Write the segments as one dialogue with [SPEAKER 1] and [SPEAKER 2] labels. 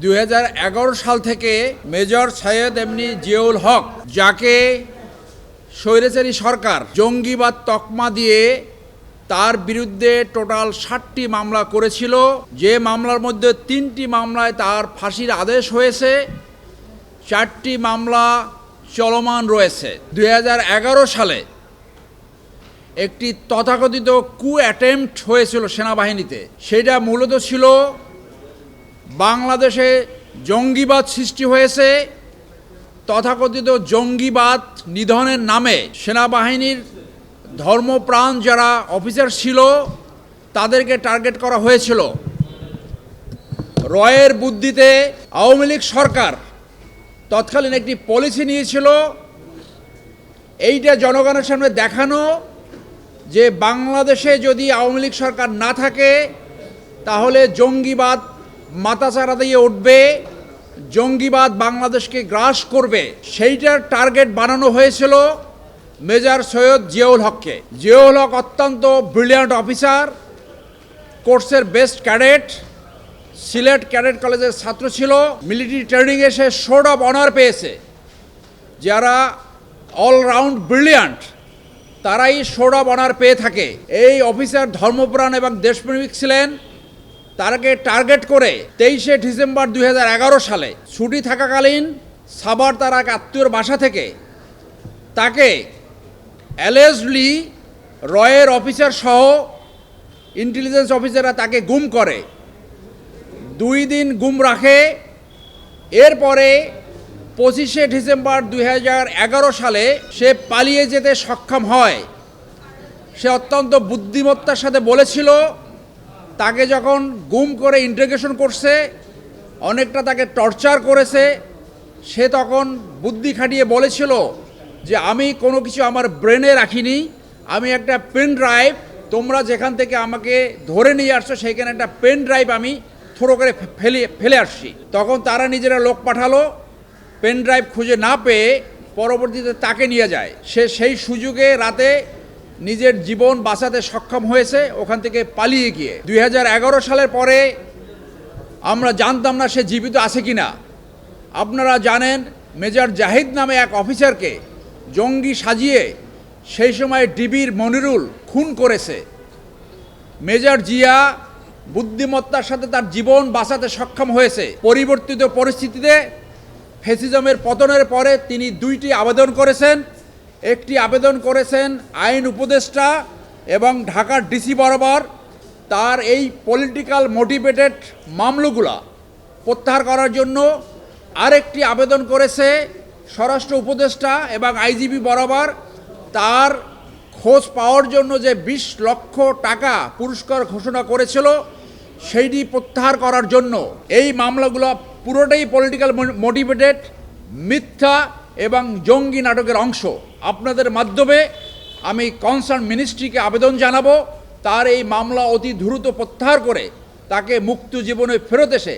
[SPEAKER 1] 2011 সাল থেকে মেজর সৈয়দ এমনি জিয়াউল হক, যাকে স্বৈরাচারী সরকার জঙ্গিবাদ তকমা দিয়ে তার বিরুদ্ধে টোটাল 60টি মামলা করেছিল, যে মামলার মধ্যে 3টি মামলায় তার ফাঁসির আদেশ হয়েছে, 4টি মামলা চলমান রয়েছে। 2011 সালে একটি তথাকথিত কু অ্যাটেম্পট হয়েছিল সেনাবাহিনীতে। সেটা মূলত ছিল বাংলাদেশে জঙ্গিবাদ সৃষ্টি হয়েছে, তথাকথিত জঙ্গিবাদ নিধনের নামে সেনাবাহিনীর ধর্মপ্রাণ যারা অফিসার ছিল তাদেরকে টার্গেট করা হয়েছিল। রয়ের বুদ্ধিতে আওয়ামী লীগ সরকার তৎকালীন একটি পলিসি নিয়েছিল, এইটা জনগণের সামনে দেখানো যে বাংলাদেশে যদি আওয়ামী লীগ সরকার না থাকে তাহলে জঙ্গিবাদ মাথাচাড়া দিয়ে উঠবে, জঙ্গিবাদ বাংলাদেশকে গ্রাস করবে। সেইটার টার্গেট বানানো হয়েছিল মেজর সৈয়দ জিয়াউল হককে। জিয়াউল হক অত্যন্ত ব্রিলিয়ান্ট অফিসার, কোর্সের বেস্ট ক্যাডেট, সিলেট ক্যাডেট কলেজের ছাত্র ছিল। মিলিটারি ট্রেনিংয়ে সে সোর্ড অফ অনার পেয়েছে। যারা অলরাউন্ড ব্রিলিয়ান্ট তারাই সোর্ড অফ অনার পেয়ে থাকে। এই অফিসার ধর্মপ্রাণ এবং দেশপ্রেমিক ছিলেন। তাকে টার্গেট করে 23শে ডিসেম্বর 2011 সালে ছুটি থাকাকালীন সাভার তার এক আত্মীয়র বাসা থেকে তাকে অ্যালেজডলি রয়ের অফিসার সহ ইন্টেলিজেন্স অফিসাররা তাকে গুম করে। 2 দিন গুম রাখে। এরপরে 25শে ডিসেম্বর 2011 সালে সে পালিয়ে যেতে সক্ষম হয়। সে অত্যন্ত বুদ্ধিমত্তার সাথে বলেছিল, তাকে যখন গুম করে ইন্টারোগেশন করছে, অনেকটা তাকে টর্চার করেছে, সে তখন বুদ্ধি খাটিয়ে বলেছিল যে আমি কোনো কিছু আমার ব্রেনে রাখিনি, আমি একটা পেন ড্রাইভ, তোমরা যেখান থেকে আমাকে ধরে নিয়ে আসছো সেইখানে একটা পেন ড্রাইভ আমি থ্রো করে ফেলে আসছি। তখন তারা নিজেরা লোক পাঠালো, পেন ড্রাইভ খুঁজে না পেয়ে পরবর্তীতে তাকে নিয়ে যায়। সে সেই সুযোগে রাতে নিজের জীবন বাঁচাতে সক্ষম হয়েছে ওখান থেকে পালিয়ে গিয়ে। 2011 সালের পরে আমরা জানতাম না সে জীবিত আছে কিনা। আপনারা জানেন মেজর জাহিদ নামে এক অফিসারকে জঙ্গি সাজিয়ে সেই সময় ডিবির মনিরুল খুন করেছে। মেজর জিয়া বুদ্ধিমত্তার সাথে তার জীবন বাঁচাতে সক্ষম হয়েছে। পরিবর্তিত পরিস্থিতিতে ফ্যাসিজমের পতনের পরে তিনি 2টি আবেদন করেছেন। একটি আবেদন করেছেন আইন উপদেষ্টা এবং ঢাকার ডিসি বরাবর তার এই পলিটিক্যাল মোটিভেটেড মামলাগুলা প্রত্যাহার করার জন্য। আরেকটি আবেদন করেছে স্বরাষ্ট্র উপদেষ্টা এবং আইজিপি বরাবর তার খোঁজ পাওয়ার জন্য যে 20 লক্ষ টাকা পুরস্কার ঘোষণা করেছিল সেইটি প্রত্যাহার করার জন্য। এই মামলাগুলো পুরোটাই পলিটিক্যাল মোটিভেটেড, মিথ্যা এবং জঙ্গি নাটকের অংশ। আপনাদের মাধ্যমে আমি কনসার্ন মিনিস্ট্রিকে আবেদন জানাবো তার এই মামলা অতি দ্রুত প্রত্যাহার করে তাকে মুক্ত জীবনে ফেরত এসে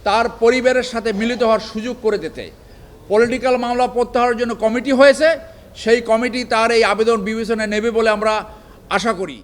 [SPEAKER 1] তার পরিবারের সাথে মিলিত হওয়ার সুযোগ করে দিতে। পলিটিক্যাল মামলা প্রত্যাহারের জন্য কমিটি হয়েছে, সেই কমিটি তার এই আবেদন বিবেচনায় নেবে বলে আমরা আশা করি।